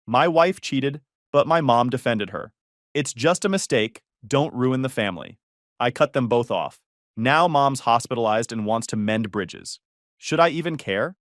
My wife cheated, but my mom defended her. It's just a mistake. Don't ruin the family. I cut them both off. Now mom's hospitalized and wants to mend bridges. Should I even care?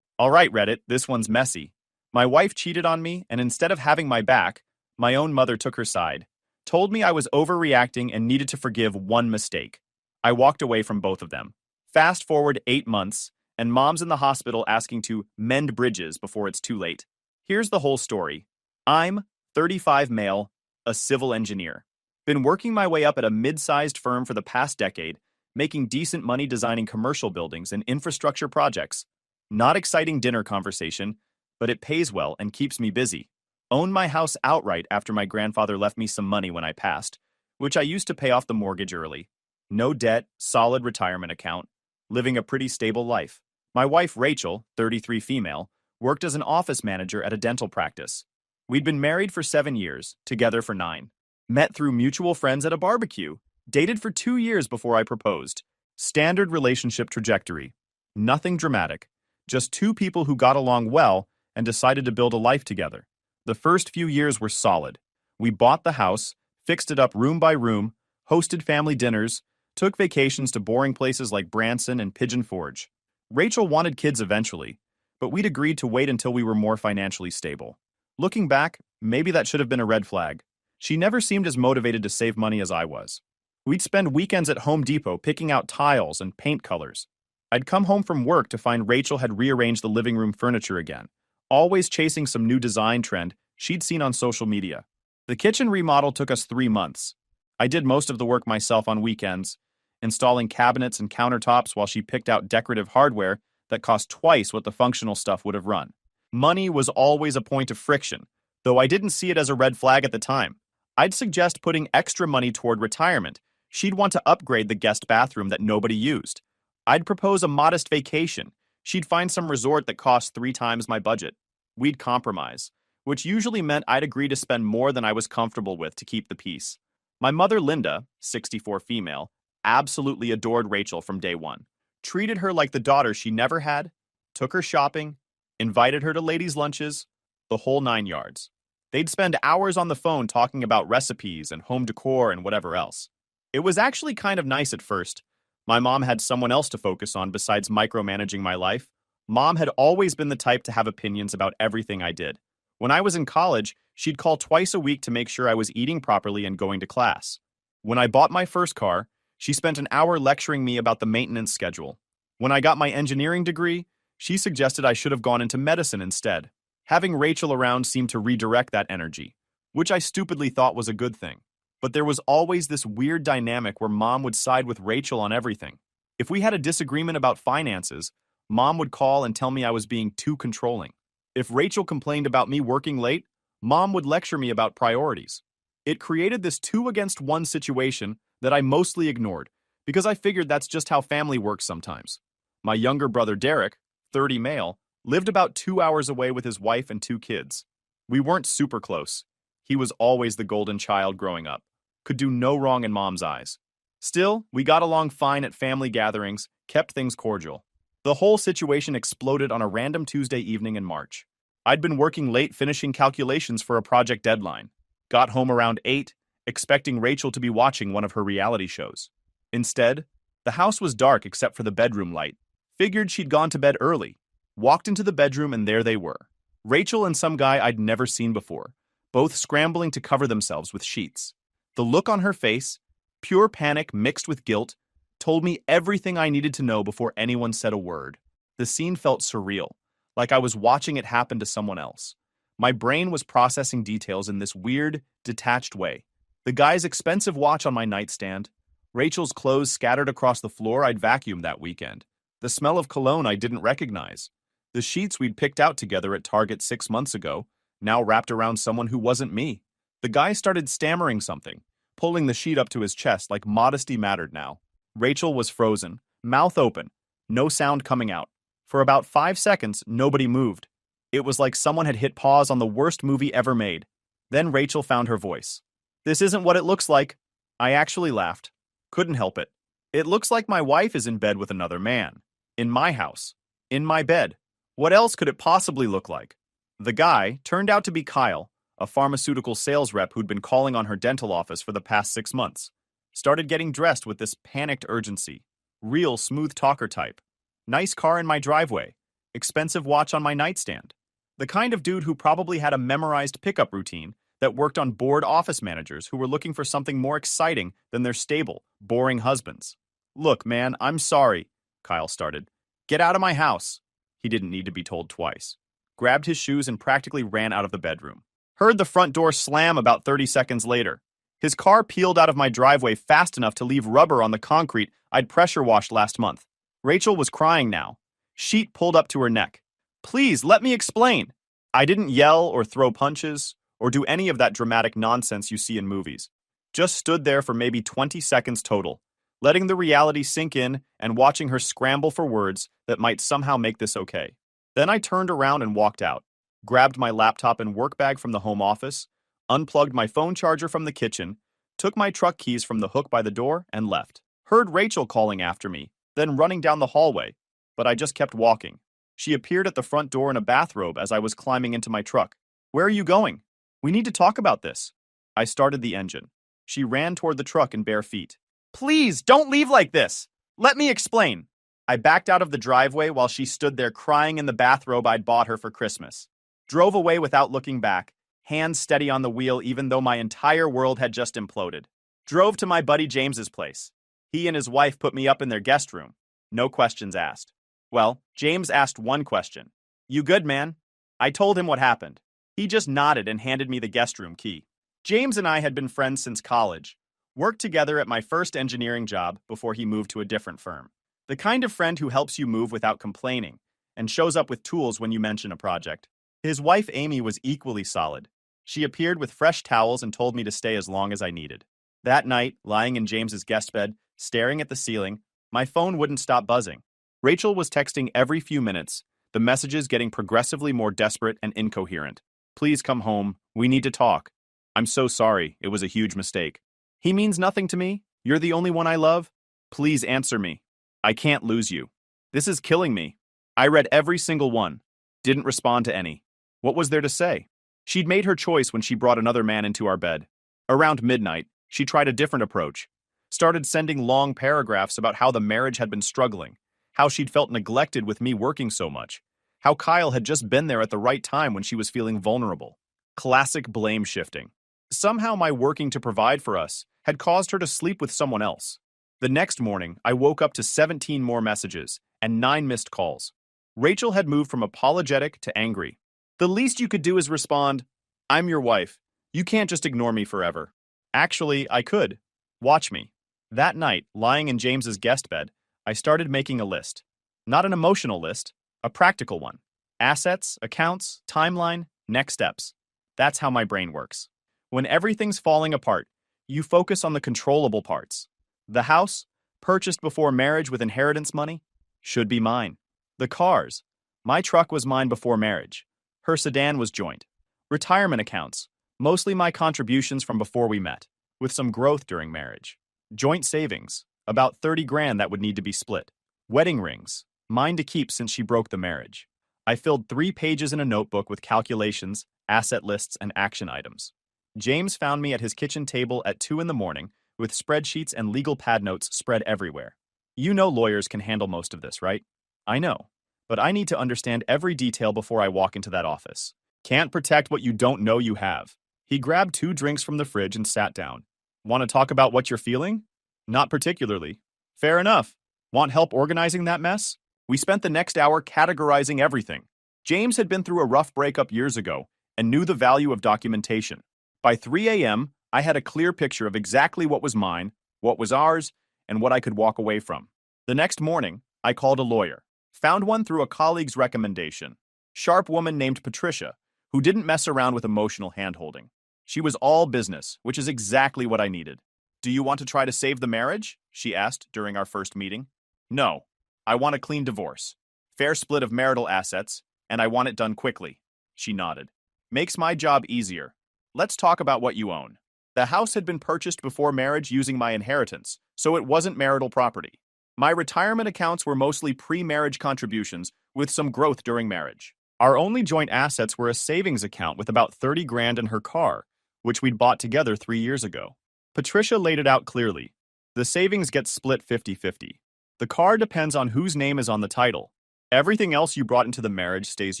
All right, Reddit, this one's messy. My wife cheated on me, and instead of having my back, my own mother took her side. Told me I was overreacting and needed to forgive one mistake. I walked away from both of them. Fast forward 8 months, and mom's in the hospital asking to mend bridges before it's too late. Here's the whole story. I'm 35 male, a civil engineer. Been working my way up at a mid-sized firm for the past decade, making decent money designing commercial buildings and infrastructure projects. Not exciting dinner conversation, but it pays well and keeps me busy. Owned my house outright after my grandfather left me some money when I passed, which I used to pay off the mortgage early. No debt, solid retirement account, living a pretty stable life. My wife Rachel, 33 female, worked as an office manager at a dental practice. We'd been married for 7 years, together for 9. Met through mutual friends at a barbecue. Dated for 2 years before I proposed. Standard relationship trajectory. Nothing dramatic. Just two people who got along well and decided to build a life together. The first few years were solid. We bought the house, fixed it up room by room, hosted family dinners, took vacations to boring places like Branson and Pigeon Forge. Rachel wanted kids eventually, but we'd agreed to wait until we were more financially stable. Looking back, maybe that should have been a red flag. She never seemed as motivated to save money as I was. We'd spend weekends at Home Depot picking out tiles and paint colors. I'd come home from work to find Rachel had rearranged the living room furniture again, always chasing some new design trend she'd seen on social media. The kitchen remodel took us 3 months. I did most of the work myself on weekends, installing cabinets and countertops while she picked out decorative hardware that cost twice what the functional stuff would have run. Money was always a point of friction, though I didn't see it as a red flag at the time. I'd suggest putting extra money toward retirement. She'd want to upgrade the guest bathroom that nobody used. I'd propose a modest vacation. She'd find some resort that cost 3 times my budget. We'd compromise, which usually meant I'd agree to spend more than I was comfortable with to keep the peace. My mother, Linda, 64 female, absolutely adored Rachel from day one. Treated her like the daughter she never had, took her shopping, invited her to ladies' lunches, the whole 9 yards. They'd spend hours on the phone talking about recipes and home decor and whatever else. It was actually kind of nice at first. My mom had someone else to focus on besides micromanaging my life. Mom had always been the type to have opinions about everything I did. When I was in college, she'd call twice a week to make sure I was eating properly and going to class. When I bought my first car, she spent an hour lecturing me about the maintenance schedule. When I got my engineering degree, she suggested I should have gone into medicine instead. Having Rachel around seemed to redirect that energy, which I stupidly thought was a good thing. But there was always this weird dynamic where Mom would side with Rachel on everything. If we had a disagreement about finances, Mom would call and tell me I was being too controlling. If Rachel complained about me working late, Mom would lecture me about priorities. It created this 2-against-1 situation that I mostly ignored, because I figured that's just how family works sometimes. My younger brother Derek, 30 male, lived about 2 hours away with his wife and 2 kids. We weren't super close. He was always the golden child growing up. Could do no wrong in Mom's eyes. Still, we got along fine at family gatherings, kept things cordial. The whole situation exploded on a random Tuesday evening in March. I'd been working late finishing calculations for a project deadline. Got home around 8, expecting Rachel to be watching one of her reality shows. Instead, the house was dark except for the bedroom light. Figured she'd gone to bed early. Walked into the bedroom and there they were. Rachel and some guy I'd never seen before, both scrambling to cover themselves with sheets. The look on her face, pure panic mixed with guilt, told me everything I needed to know before anyone said a word. The scene felt surreal, like I was watching it happen to someone else. My brain was processing details in this weird, detached way. The guy's expensive watch on my nightstand, Rachel's clothes scattered across the floor I'd vacuumed that weekend, the smell of cologne I didn't recognize, the sheets we'd picked out together at Target 6 months ago, now wrapped around someone who wasn't me. The guy started stammering something, pulling the sheet up to his chest like modesty mattered now. Rachel was frozen, mouth open, no sound coming out. For about 5 seconds, nobody moved. It was like someone had hit pause on the worst movie ever made. Then Rachel found her voice. "This isn't what it looks like." I actually laughed. Couldn't help it. "It looks like my wife is in bed with another man. In my house. In my bed. What else could it possibly look like?" The guy turned out to be Kyle, a pharmaceutical sales rep who'd been calling on her dental office for the past 6 months. Started getting dressed with this panicked urgency. Real smooth talker type. Nice car in my driveway. Expensive watch on my nightstand. The kind of dude who probably had a memorized pickup routine that worked on bored office managers who were looking for something more exciting than their stable, boring husbands. Look, man, I'm sorry, Kyle started. Get out of my house. He didn't need to be told twice. Grabbed his shoes and practically ran out of the bedroom. Heard the front door slam about 30 seconds later. His car peeled out of my driveway fast enough to leave rubber on the concrete I'd pressure washed last month. Rachel was crying now. Sheet pulled up to her neck. Please, let me explain. I didn't yell or throw punches or do any of that dramatic nonsense you see in movies. Just stood there for maybe 20 seconds total, letting the reality sink in and watching her scramble for words that might somehow make this okay. Then I turned around and walked out, grabbed my laptop and work bag from the home office, unplugged my phone charger from the kitchen, took my truck keys from the hook by the door, and left. Heard Rachel calling after me, then running down the hallway, but I just kept walking. She appeared at the front door in a bathrobe as I was climbing into my truck. Where are you going? We need to talk about this. I started the engine. She ran toward the truck in bare feet. Please, don't leave like this. Let me explain. I backed out of the driveway while she stood there crying in the bathrobe I'd bought her for Christmas. Drove away without looking back, hands steady on the wheel even though my entire world had just imploded. Drove to my buddy James's place. He and his wife put me up in their guest room. No questions asked. Well, James asked one question. You good, man? I told him what happened. He just nodded and handed me the guest room key. James and I had been friends since college, worked together at my first engineering job before he moved to a different firm. The kind of friend who helps you move without complaining and shows up with tools when you mention a project. His wife Amy was equally solid. She appeared with fresh towels and told me to stay as long as I needed. That night, lying in James's guest bed, staring at the ceiling, my phone wouldn't stop buzzing. Rachel was texting every few minutes, the messages getting progressively more desperate and incoherent. Please come home. We need to talk. I'm so sorry. It was a huge mistake. He means nothing to me. You're the only one I love. Please answer me. I can't lose you. This is killing me. I read every single one. Didn't respond to any. What was there to say? She'd made her choice when she brought another man into our bed. Around midnight, she tried a different approach. Started sending long paragraphs about how the marriage had been struggling, how she'd felt neglected with me working so much, how Kyle had just been there at the right time when she was feeling vulnerable. Classic blame shifting. Somehow my working to provide for us had caused her to sleep with someone else. The next morning, I woke up to 17 more messages and 9 missed calls. Rachel had moved from apologetic to angry. The least you could do is respond, I'm your wife. You can't just ignore me forever. Actually, I could. Watch me. That night, lying in James's guest bed, I started making a list. Not an emotional list, a practical one. Assets, accounts, timeline, next steps. That's how my brain works. When everything's falling apart, you focus on the controllable parts. The house, purchased before marriage with inheritance money, should be mine. The cars. My truck was mine before marriage. Her sedan was joint. Retirement accounts. Mostly my contributions from before we met, with some growth during marriage. Joint savings. About 30 grand that would need to be split. Wedding rings. Mine to keep since she broke the marriage. I filled 3 pages in a notebook with calculations, asset lists, and action items. James found me at his kitchen table at 2 in the morning with spreadsheets and legal pad notes spread everywhere. You know lawyers can handle most of this, right? I know. But I need to understand every detail before I walk into that office. Can't protect what you don't know you have. He grabbed 2 drinks from the fridge and sat down. Want to talk about what you're feeling? Not particularly. Fair enough. Want help organizing that mess? We spent the next hour categorizing everything. James had been through a rough breakup years ago and knew the value of documentation. By 3 a.m., I had a clear picture of exactly what was mine, what was ours, and what I could walk away from. The next morning, I called a lawyer. Found one through a colleague's recommendation. Sharp woman named Patricia, who didn't mess around with emotional handholding. She was all business, which is exactly what I needed. Do you want to try to save the marriage? She asked during our first meeting. No. I want a clean divorce. Fair split of marital assets, and I want it done quickly. She nodded. Makes my job easier. Let's talk about what you own. The house had been purchased before marriage using my inheritance, so it wasn't marital property. My retirement accounts were mostly pre-marriage contributions with some growth during marriage. Our only joint assets were a savings account with about 30 grand in her car, which we'd bought together 3 years ago. Patricia laid it out clearly. The savings gets split 50-50. The car depends on whose name is on the title. Everything else you brought into the marriage stays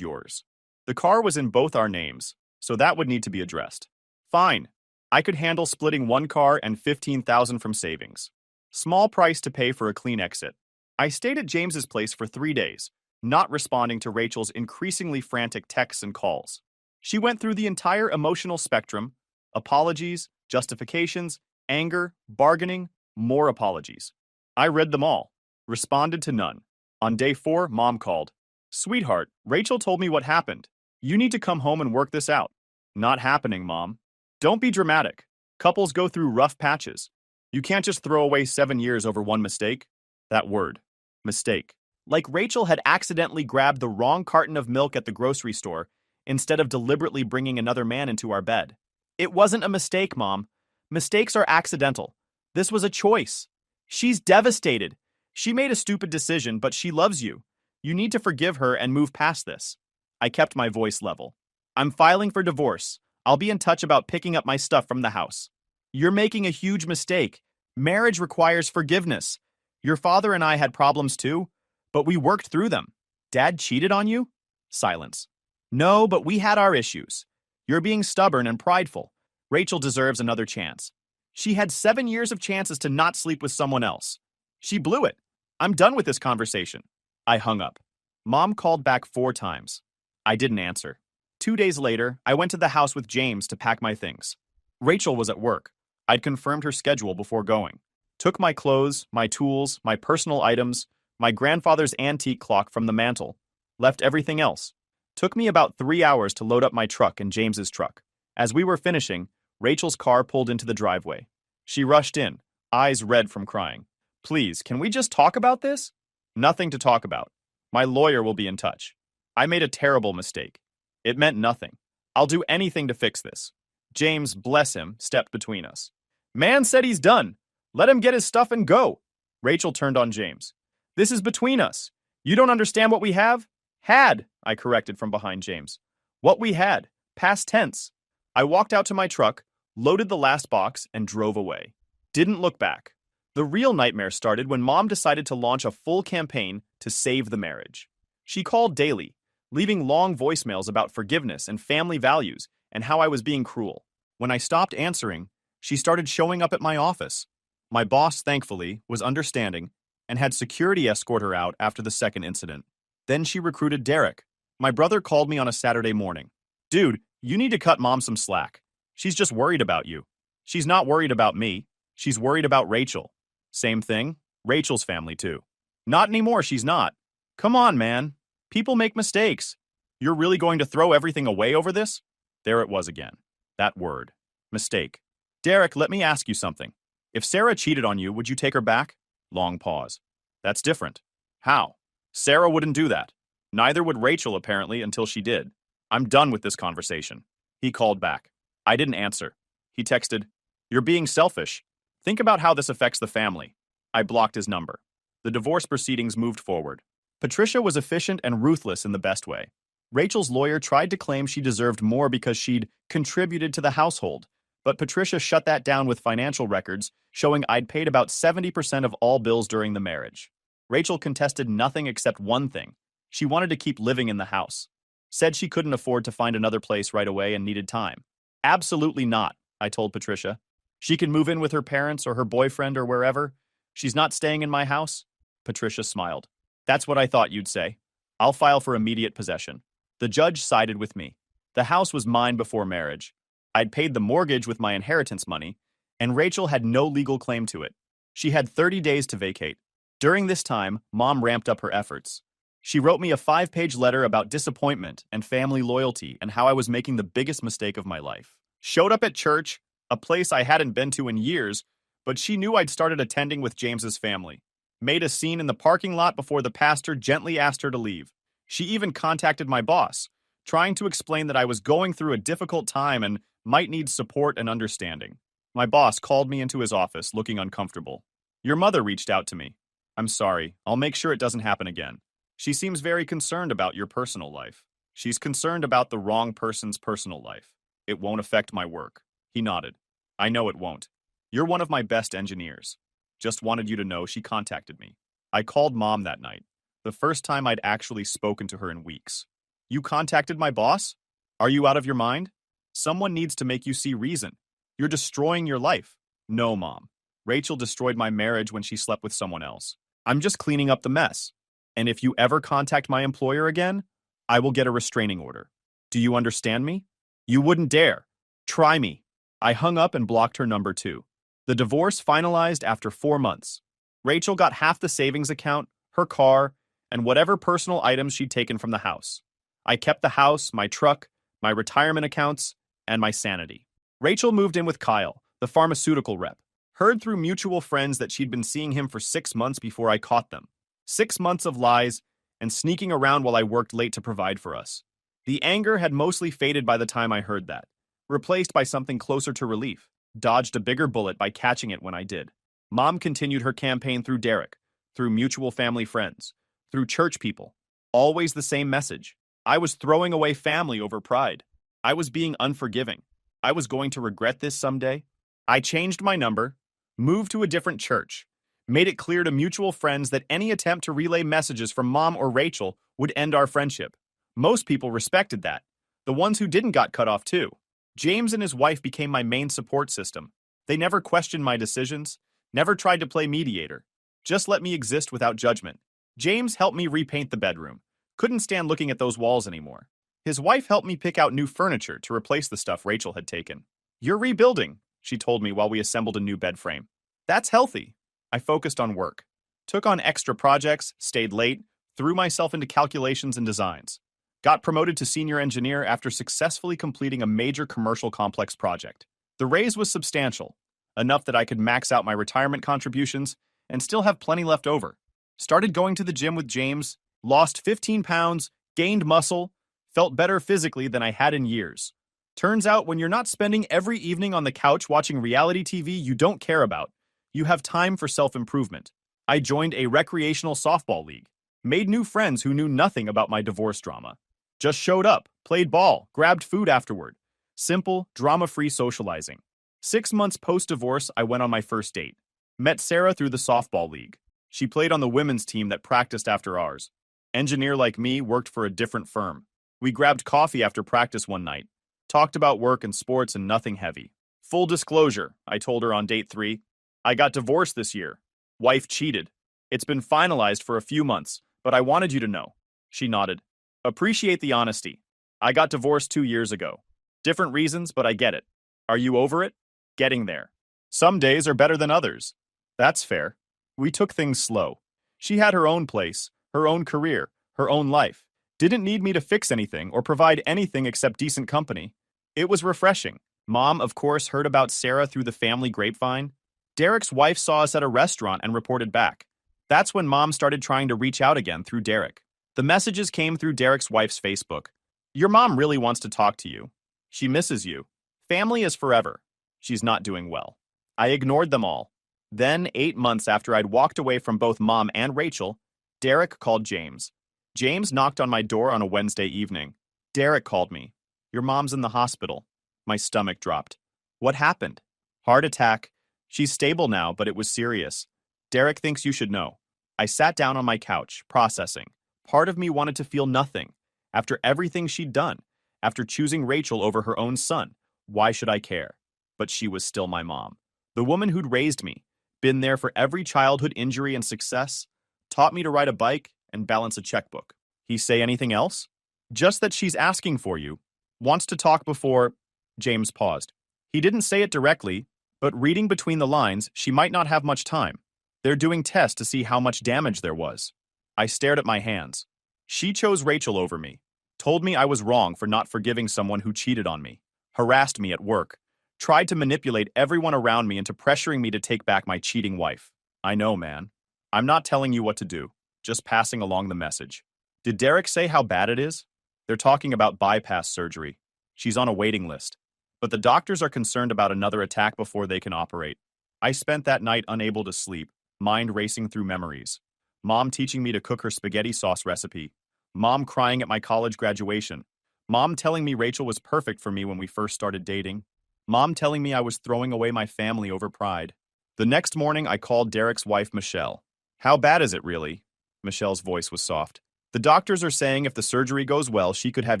yours. The car was in both our names, so that would need to be addressed. Fine. I could handle splitting one car and 15,000 from savings. Small price to pay for a clean exit. I stayed at James's place for 3 days, not responding to Rachel's increasingly frantic texts and calls. She went through the entire emotional spectrum: apologies, justifications, anger, bargaining, more apologies. I read them all, responded to none. On day 4, Mom called. "Sweetheart, Rachel told me what happened. You need to come home and work this out." "Not happening, Mom." "Don't be dramatic. Couples go through rough patches. You can't just throw away 7 years over one mistake." That word, mistake. Like Rachel had accidentally grabbed the wrong carton of milk at the grocery store instead of deliberately bringing another man into our bed. "It wasn't a mistake, Mom. Mistakes are accidental. This was a choice. She's devastated. She made a stupid decision, but she loves you. You need to forgive her and move past this." I kept my voice level. "I'm filing for divorce. I'll be in touch about picking up my stuff from the house." "You're making a huge mistake. Marriage requires forgiveness. Your father and I had problems too, but we worked through them." "Dad cheated on you?" Silence. "No, but we had our issues. You're being stubborn and prideful. Rachel deserves another chance. She had 7 years of chances to not sleep with someone else. She blew it. I'm done with this conversation." I hung up. Mom called back 4 times. I didn't answer. 2 days later, I went to the house with James to pack my things. Rachel was at work. I'd confirmed her schedule before going. Took my clothes, my tools, my personal items, my grandfather's antique clock from the mantel. Left everything else. Took me about 3 hours to load up my truck and James's truck. As we were finishing, Rachel's car pulled into the driveway. She rushed in, eyes red from crying. "Please, can we just talk about this?" "Nothing to talk about. My lawyer will be in touch. I made a terrible mistake. It meant nothing. I'll do anything to fix this." James, bless him, stepped between us. "Man said he's done. Let him get his stuff and go." Rachel turned on James. "This is between us. You don't understand what we have?" "Had," I corrected from behind James. "What we had. Past tense." I walked out to my truck, loaded the last box, and drove away. Didn't look back. The real nightmare started when Mom decided to launch a full campaign to save the marriage. She called daily, leaving long voicemails about forgiveness and family values and how I was being cruel. When I stopped answering, she started showing up at my office. My boss, thankfully, was understanding and had security escort her out after the second incident. Then she recruited Derek. My brother called me on a Saturday morning. "Dude, you need to cut Mom some slack. She's just worried about you." "She's not worried about me. She's worried about Rachel." "Same thing. Rachel's family, too." "Not anymore, she's not." "Come on, man. People make mistakes. You're really going to throw everything away over this?" There it was again. That word. Mistake. "Derek, let me ask you something. If Sarah cheated on you, would you take her back?" Long pause. "That's different." "How?" "Sarah wouldn't do that. Neither would Rachel, apparently, until she did. I'm done with this conversation." He called back. I didn't answer. He texted, "You're being selfish. Think about how this affects the family." I blocked his number. The divorce proceedings moved forward. Patricia was efficient and ruthless in the best way. Rachel's lawyer tried to claim she deserved more because she'd contributed to the household, but Patricia shut that down with financial records showing I'd paid about 70% of all bills during the marriage. Rachel contested nothing except one thing. She wanted to keep living in the house. Said she couldn't afford to find another place right away and needed time. "Absolutely not," I told Patricia. "She can move in with her parents or her boyfriend or wherever. She's not staying in my house." Patricia smiled. "That's what I thought you'd say. I'll file for immediate possession." The judge sided with me. The house was mine before marriage. I'd paid the mortgage with my inheritance money, and Rachel had no legal claim to it. She had 30 days to vacate. During this time, Mom ramped up her efforts. She wrote me a 5-page letter about disappointment and family loyalty and how I was making the biggest mistake of my life. Showed up at church, a place I hadn't been to in years, but she knew I'd started attending with James's family. Made a scene in the parking lot before the pastor gently asked her to leave. She even contacted my boss, trying to explain that I was going through a difficult time and might need support and understanding. My boss called me into his office, looking uncomfortable. "Your mother reached out to me. I'm sorry. I'll make sure it doesn't happen again. She seems very concerned about your personal life." She's concerned about the wrong person's personal life. It won't affect my work. He nodded. I know it won't. You're one of my best engineers. Just wanted you to know she contacted me. I called Mom that night. The first time I'd actually spoken to her in weeks. You contacted my boss? Are you out of your mind? Someone needs to make you see reason. You're destroying your life. No, Mom. Rachel destroyed my marriage when she slept with someone else. I'm just cleaning up the mess. And if you ever contact my employer again, I will get a restraining order. Do you understand me? You wouldn't dare. Try me. I hung up and blocked her number too. The divorce finalized after 4 months. Rachel got half the savings account, her car, and whatever personal items she'd taken from the house. I kept the house, my truck, my retirement accounts, and my sanity. Rachel moved in with Kyle, the pharmaceutical rep. Heard through mutual friends that she'd been seeing him for 6 months before I caught them. 6 months of lies and sneaking around while I worked late to provide for us. The anger had mostly faded by the time I heard that, replaced by something closer to relief. Dodged a bigger bullet by catching it when I did. Mom continued her campaign through Derek, through mutual family friends, through church people. Always the same message. I was throwing away family over pride. I was being unforgiving. I was going to regret this someday. I changed my number, moved to a different church, made it clear to mutual friends that any attempt to relay messages from Mom or Rachel would end our friendship. Most people respected that. The ones who didn't got cut off too. James and his wife became my main support system. They never questioned my decisions, never tried to play mediator. Just let me exist without judgment. James helped me repaint the bedroom. Couldn't stand looking at those walls anymore. His wife helped me pick out new furniture to replace the stuff Rachel had taken. You're rebuilding, she told me while we assembled a new bed frame. That's healthy. I focused on work. Took on extra projects, stayed late, threw myself into calculations and designs. Got promoted to senior engineer after successfully completing a major commercial complex project. The raise was substantial, enough that I could max out my retirement contributions and still have plenty left over. Started going to the gym with James, lost 15 pounds, gained muscle, felt better physically than I had in years. Turns out when you're not spending every evening on the couch watching reality TV you don't care about, you have time for self-improvement. I joined a recreational softball league, made new friends who knew nothing about my divorce drama. Just showed up, played ball, grabbed food afterward. Simple, drama-free socializing. 6 months post-divorce, I went on my first date. Met Sarah through the softball league. She played on the women's team that practiced after ours. Engineer like me worked for a different firm. We grabbed coffee after practice one night. Talked about work and sports and nothing heavy. Full disclosure, I told her on date 3. I got divorced this year. Wife cheated. It's been finalized for a few months, but I wanted you to know. She nodded. Appreciate the honesty. I got divorced 2 years ago. Different reasons, but I get it. Are you over it? Getting there. Some days are better than others. That's fair. We took things slow. She had her own place, her own career, her own life. Didn't need me to fix anything or provide anything except decent company. It was refreshing. Mom, of course, heard about Sarah through the family grapevine. Derek's wife saw us at a restaurant and reported back. That's when Mom started trying to reach out again through Derek. The messages came through Derek's wife's Facebook. Your mom really wants to talk to you. She misses you. Family is forever. She's not doing well. I ignored them all. Then, 8 months after I'd walked away from both Mom and Rachel, Derek called James. James knocked on my door on a Wednesday evening. Derek called me. Your mom's in the hospital. My stomach dropped. What happened? Heart attack. She's stable now, but it was serious. Derek thinks you should know. I sat down on my couch, processing. Part of me wanted to feel nothing. After everything she'd done, after choosing Rachel over her own son, why should I care? But she was still my mom. The woman who'd raised me, been there for every childhood injury and success, taught me to ride a bike and balance a checkbook. He say anything else? Just that she's asking for you. Wants to talk before... James paused. He didn't say it directly, but reading between the lines, she might not have much time. They're doing tests to see how much damage there was. I stared at my hands. She chose Rachel over me. Told me I was wrong for not forgiving someone who cheated on me. Harassed me at work. Tried to manipulate everyone around me into pressuring me to take back my cheating wife. I know, man. I'm not telling you what to do. Just passing along the message. Did Derek say how bad it is? They're talking about bypass surgery. She's on a waiting list. But the doctors are concerned about another attack before they can operate. I spent that night unable to sleep, mind racing through memories. Mom teaching me to cook her spaghetti sauce recipe. Mom crying at my college graduation. Mom telling me Rachel was perfect for me when we first started dating. Mom telling me I was throwing away my family over pride. The next morning, I called Derek's wife, Michelle. How bad is it, really? Michelle's voice was soft. The doctors are saying if the surgery goes well, she could have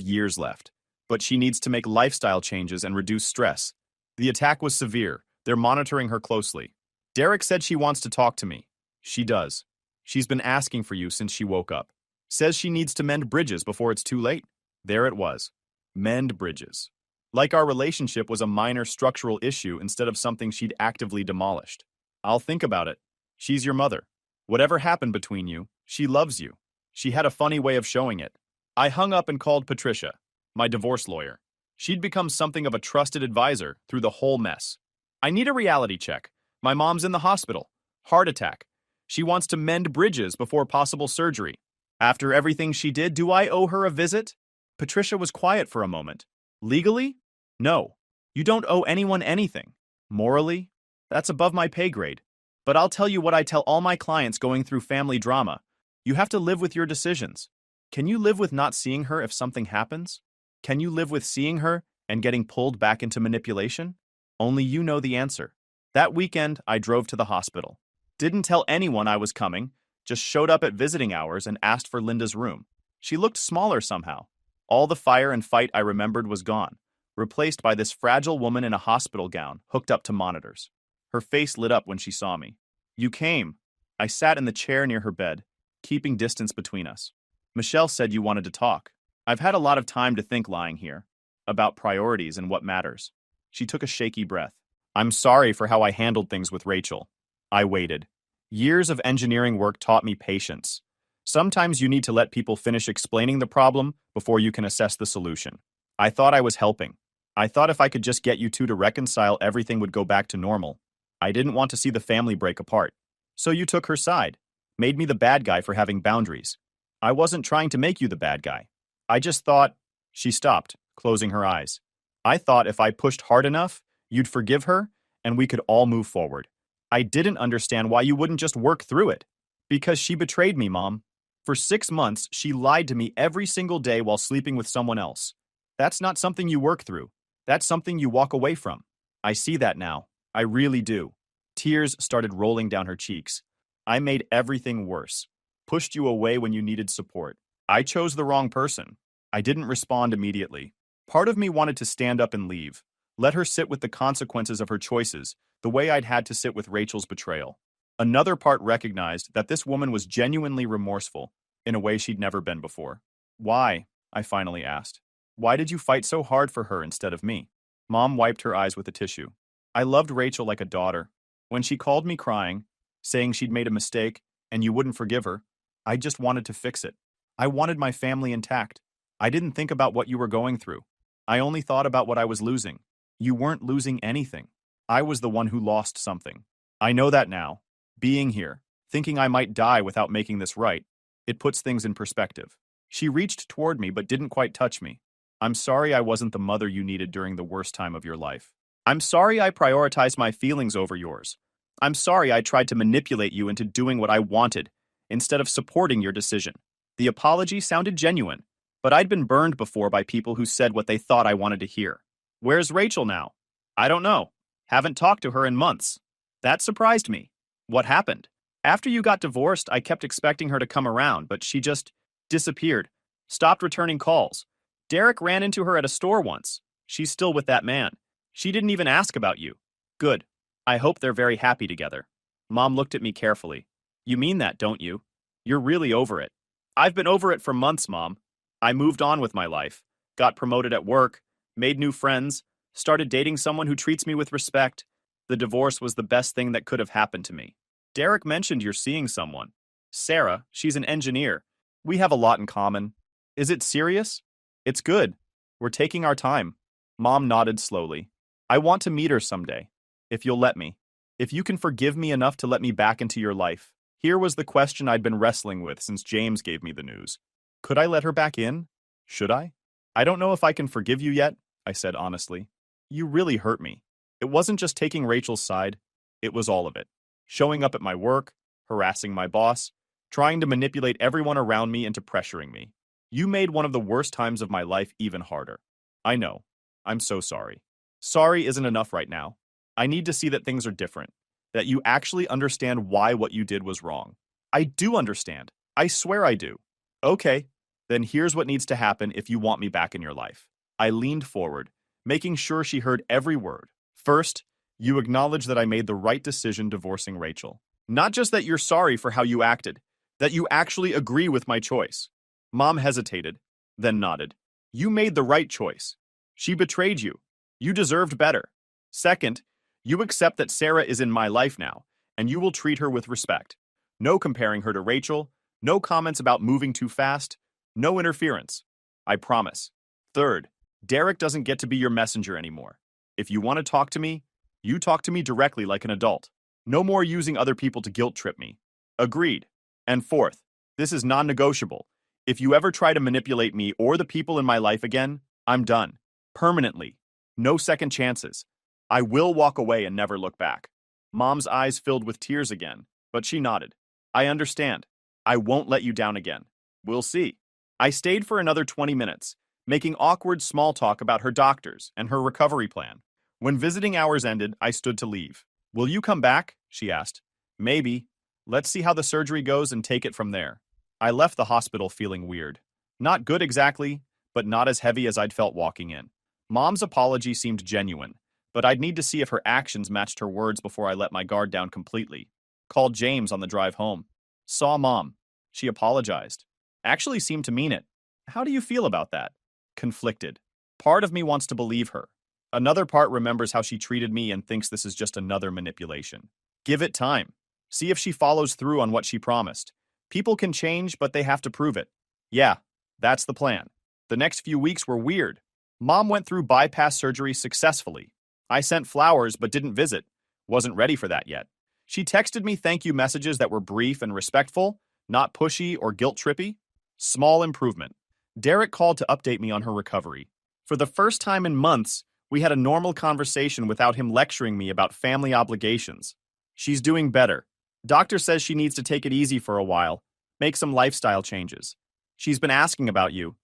years left. But she needs to make lifestyle changes and reduce stress. The attack was severe. They're monitoring her closely. Derek said she wants to talk to me. She does. She's been asking for you since she woke up. Says she needs to mend bridges before it's too late. There it was. Mend bridges. Like our relationship was a minor structural issue instead of something she'd actively demolished. I'll think about it. She's your mother. Whatever happened between you, she loves you. She had a funny way of showing it. I hung up and called Patricia, my divorce lawyer. She'd become something of a trusted advisor through the whole mess. I need a reality check. My mom's in the hospital. Heart attack. She wants to mend bridges before possible surgery. After everything she did, do I owe her a visit? Patricia was quiet for a moment. Legally? No. You don't owe anyone anything. Morally? That's above my pay grade. But I'll tell you what I tell all my clients going through family drama. You have to live with your decisions. Can you live with not seeing her if something happens? Can you live with seeing her and getting pulled back into manipulation? Only you know the answer. That weekend, I drove to the hospital. Didn't tell anyone I was coming, just showed up at visiting hours and asked for Linda's room. She looked smaller somehow. All the fire and fight I remembered was gone, replaced by this fragile woman in a hospital gown hooked up to monitors. Her face lit up when she saw me. You came. I sat in the chair near her bed, keeping distance between us. Michelle said you wanted to talk. I've had a lot of time to think lying here, about priorities and what matters. She took a shaky breath. I'm sorry for how I handled things with Rachel. I waited. Years of engineering work taught me patience. Sometimes you need to let people finish explaining the problem before you can assess the solution. I thought I was helping. I thought if I could just get you two to reconcile, everything would go back to normal. I didn't want to see the family break apart. So you took her side, made me the bad guy for having boundaries. I wasn't trying to make you the bad guy. I just thought... She stopped, closing her eyes. I thought if I pushed hard enough, you'd forgive her, and we could all move forward. I didn't understand why you wouldn't just work through it. Because she betrayed me, Mom. For 6 months, she lied to me every single day while sleeping with someone else. That's not something you work through. That's something you walk away from. I see that now. I really do. Tears started rolling down her cheeks. I made everything worse. Pushed you away when you needed support. I chose the wrong person. I didn't respond immediately. Part of me wanted to stand up and leave. Let her sit with the consequences of her choices, the way I'd had to sit with Rachel's betrayal. Another part recognized that this woman was genuinely remorseful, in a way she'd never been before. Why? I finally asked. Why did you fight so hard for her instead of me? Mom wiped her eyes with a tissue. I loved Rachel like a daughter. When she called me crying, saying she'd made a mistake and you wouldn't forgive her, I just wanted to fix it. I wanted my family intact. I didn't think about what you were going through. I only thought about what I was losing. You weren't losing anything. I was the one who lost something. I know that now. Being here, thinking I might die without making this right, it puts things in perspective. She reached toward me but didn't quite touch me. I'm sorry I wasn't the mother you needed during the worst time of your life. I'm sorry I prioritized my feelings over yours. I'm sorry I tried to manipulate you into doing what I wanted instead of supporting your decision. The apology sounded genuine, but I'd been burned before by people who said what they thought I wanted to hear. Where's Rachel now? I don't know. Haven't talked to her in months. That surprised me. What happened? After you got divorced, I kept expecting her to come around, but she just disappeared, stopped returning calls. Derek ran into her at a store once. She's still with that man. She didn't even ask about you. Good. I hope they're very happy together. Mom looked at me carefully. You mean that, don't you? You're really over it. I've been over it for months, Mom. I moved on with my life, got promoted at work, made new friends, started dating someone who treats me with respect. The divorce was the best thing that could have happened to me. Derek mentioned you're seeing someone. Sarah, she's an engineer. We have a lot in common. Is it serious? It's good. We're taking our time. Mom nodded slowly. I want to meet her someday. If you'll let me. If you can forgive me enough to let me back into your life. Here was the question I'd been wrestling with since James gave me the news. Could I let her back in? Should I? I don't know if I can forgive you yet, I said honestly. You really hurt me. It wasn't just taking Rachel's side. It was all of it. Showing up at my work, harassing my boss, trying to manipulate everyone around me into pressuring me. You made one of the worst times of my life even harder. I know. I'm so sorry. Sorry isn't enough right now. I need to see that things are different, that you actually understand why what you did was wrong. I do understand. I swear I do. Okay, then here's what needs to happen if you want me back in your life. I leaned forward, making sure she heard every word. First, you acknowledge that I made the right decision divorcing Rachel. Not just that you're sorry for how you acted, that you actually agree with my choice. Mom hesitated, then nodded. You made the right choice. She betrayed you. You deserved better. Second, you accept that Sarah is in my life now, and you will treat her with respect. No comparing her to Rachel, no comments about moving too fast, no interference. I promise. Third, Derek doesn't get to be your messenger anymore. If you want to talk to me, you talk to me directly like an adult. No more using other people to guilt trip me. Agreed. And fourth, this is non-negotiable. If you ever try to manipulate me or the people in my life again, I'm done. Permanently. No second chances. I will walk away and never look back. Mom's eyes filled with tears again, but she nodded. I understand. I won't let you down again. We'll see. I stayed for another 20 minutes, making awkward small talk about her doctors and her recovery plan. When visiting hours ended, I stood to leave. Will you come back? She asked. Maybe. Let's see how the surgery goes and take it from there. I left the hospital feeling weird. Not good exactly, but not as heavy as I'd felt walking in. Mom's apology seemed genuine, but I'd need to see if her actions matched her words before I let my guard down completely. Called James on the drive home. Saw Mom. She apologized. Actually seemed to mean it. How do you feel about that? Conflicted. Part of me wants to believe her. Another part remembers how she treated me and thinks this is just another manipulation. Give it time. See if she follows through on what she promised. People can change, but they have to prove it. Yeah, that's the plan. The next few weeks were weird. Mom went through bypass surgery successfully. I sent flowers but didn't visit. Wasn't ready for that yet. She texted me thank you messages that were brief and respectful, not pushy or guilt-trippy. Small improvement. Derek called to update me on her recovery. For the first time in months, we had a normal conversation without him lecturing me about family obligations. She's doing better. Doctor says she needs to take it easy for a while, make some lifestyle changes. She's been asking about you.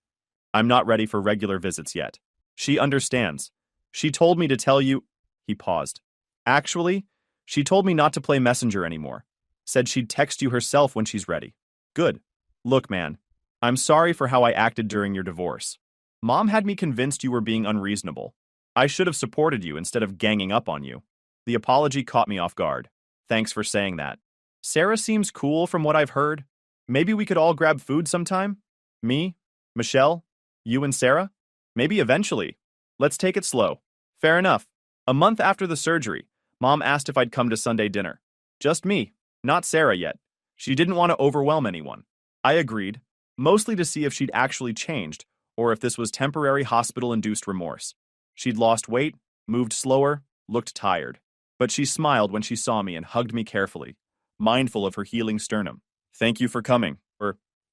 I'm not ready for regular visits yet. She understands. She told me to tell you. He paused. Actually, she told me not to play messenger anymore. Said she'd text you herself when she's ready. Good. Look, man, I'm sorry for how I acted during your divorce. Mom had me convinced you were being unreasonable. I should have supported you instead of ganging up on you. The apology caught me off guard. Thanks for saying that. Sarah seems cool from what I've heard. Maybe we could all grab food sometime? Me, Michelle, you and Sarah? Maybe eventually. Let's take it slow. Fair enough. A month after the surgery, Mom asked if I'd come to Sunday dinner. Just me, not Sarah yet. She didn't want to overwhelm anyone. I agreed, mostly to see if she'd actually changed, or if this was temporary hospital-induced remorse. She'd lost weight, moved slower, looked tired. But she smiled when she saw me and hugged me carefully, mindful of her healing sternum. Thank you for coming.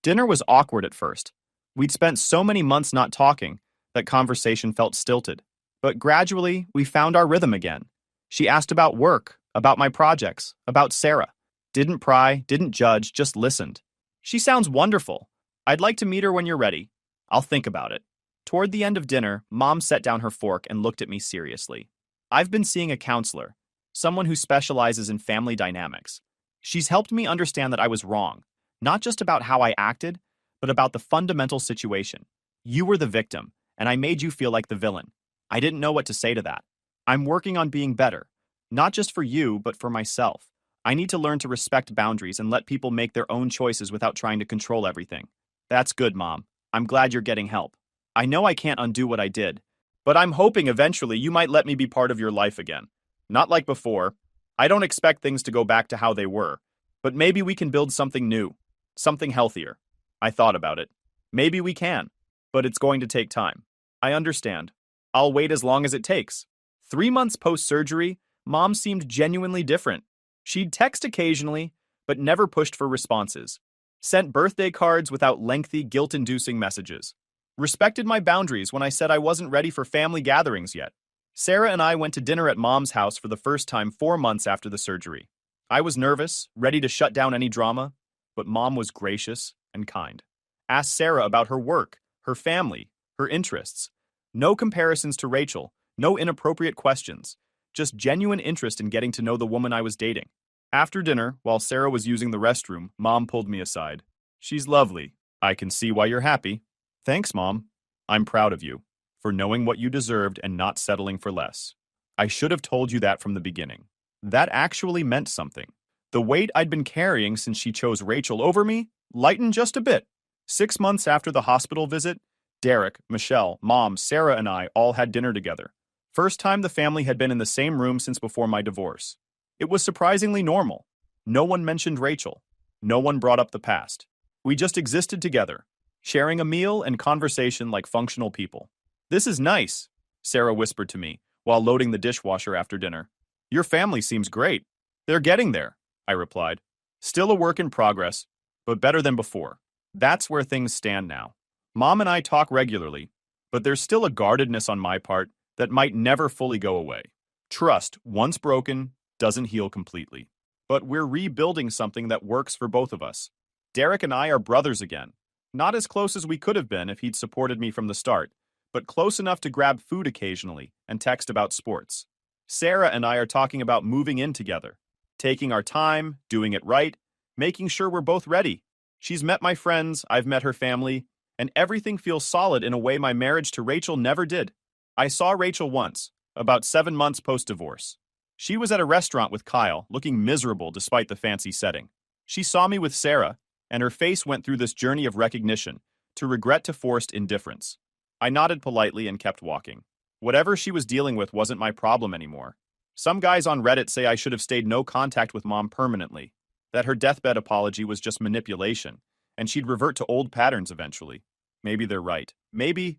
Dinner was awkward at first. We'd spent so many months not talking that conversation felt stilted. But gradually, we found our rhythm again. She asked about work, about my projects, about Sarah. Didn't pry, didn't judge, just listened. She sounds wonderful. I'd like to meet her when you're ready. I'll think about it. Toward the end of dinner, Mom set down her fork and looked at me seriously. I've been seeing a counselor, someone who specializes in family dynamics. She's helped me understand that I was wrong, not just about how I acted, but about the fundamental situation. You were the victim, and I made you feel like the villain. I didn't know what to say to that. I'm working on being better, not just for you, but for myself. I need to learn to respect boundaries and let people make their own choices without trying to control everything. That's good, Mom. I'm glad you're getting help. I know I can't undo what I did, but I'm hoping eventually you might let me be part of your life again. Not like before. I don't expect things to go back to how they were, but maybe we can build something new, something healthier. I thought about it. Maybe we can, but it's going to take time. I understand. I'll wait as long as it takes. 3 months post-surgery, Mom seemed genuinely different. She'd text occasionally, but never pushed for responses. Sent birthday cards without lengthy, guilt-inducing messages. Respected my boundaries when I said I wasn't ready for family gatherings yet. Sarah and I went to dinner at Mom's house for the first time 4 months after the surgery. I was nervous, ready to shut down any drama, but Mom was gracious and kind. Asked Sarah about her work, her family, her interests. No comparisons to Rachel, no inappropriate questions, just genuine interest in getting to know the woman I was dating. After dinner, while Sarah was using the restroom, Mom pulled me aside. She's lovely. I can see why you're happy. Thanks, Mom. I'm proud of you for knowing what you deserved and not settling for less. I should have told you that from the beginning. That actually meant something. The weight I'd been carrying since she chose Rachel over me lightened just a bit. 6 months after the hospital visit, Derek, Michelle, Mom, Sarah, and I all had dinner together. First time the family had been in the same room since before my divorce. It was surprisingly normal. No one mentioned Rachel. No one brought up the past. We just existed together, sharing a meal and conversation like functional people. This is nice, Sarah whispered to me while loading the dishwasher after dinner. Your family seems great. They're getting there, I replied. Still a work in progress, but better than before. That's where things stand now. Mom and I talk regularly, but there's still a guardedness on my part that might never fully go away. Trust, once broken, doesn't heal completely. But we're rebuilding something that works for both of us. Derek and I are brothers again. Not as close as we could have been if he'd supported me from the start, but close enough to grab food occasionally and text about sports. Sarah and I are talking about moving in together, taking our time, doing it right, making sure we're both ready. She's met my friends, I've met her family, and everything feels solid in a way my marriage to Rachel never did. I saw Rachel once, about 7 months post-divorce. She was at a restaurant with Kyle, looking miserable despite the fancy setting. She saw me with Sarah, and her face went through this journey of recognition, to regret to forced indifference. I nodded politely and kept walking. Whatever she was dealing with wasn't my problem anymore. Some guys on Reddit say I should have stayed no contact with Mom permanently, that her deathbed apology was just manipulation, and she'd revert to old patterns eventually. Maybe they're right. Maybe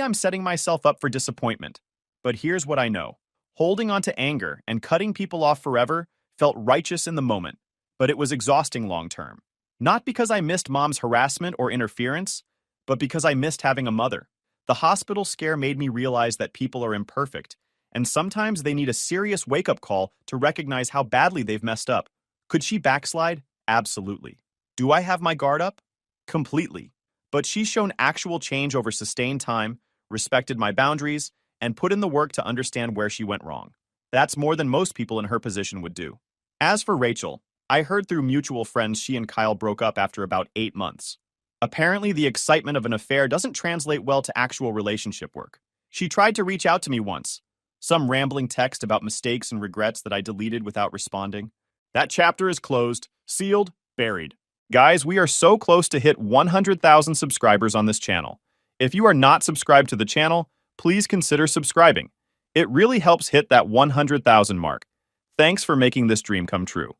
I'm setting myself up for disappointment. But here's what I know. Holding on to anger and cutting people off forever felt righteous in the moment, but it was exhausting long term. Not because I missed Mom's harassment or interference, but because I missed having a mother. The hospital scare made me realize that people are imperfect, and sometimes they need a serious wake-up call to recognize how badly they've messed up. Could she backslide? Absolutely. Do I have my guard up? Completely. But she's shown actual change over sustained time, respected my boundaries, and put in the work to understand where she went wrong. That's more than most people in her position would do. As for Rachel, I heard through mutual friends she and Kyle broke up after about 8 months. Apparently, the excitement of an affair doesn't translate well to actual relationship work. She tried to reach out to me once. Some rambling text about mistakes and regrets that I deleted without responding. That chapter is closed, sealed, buried. Guys, we are so close to hit 100,000 subscribers on this channel. If you are not subscribed to the channel, please consider subscribing. It really helps hit that 100,000 mark. Thanks for making this dream come true.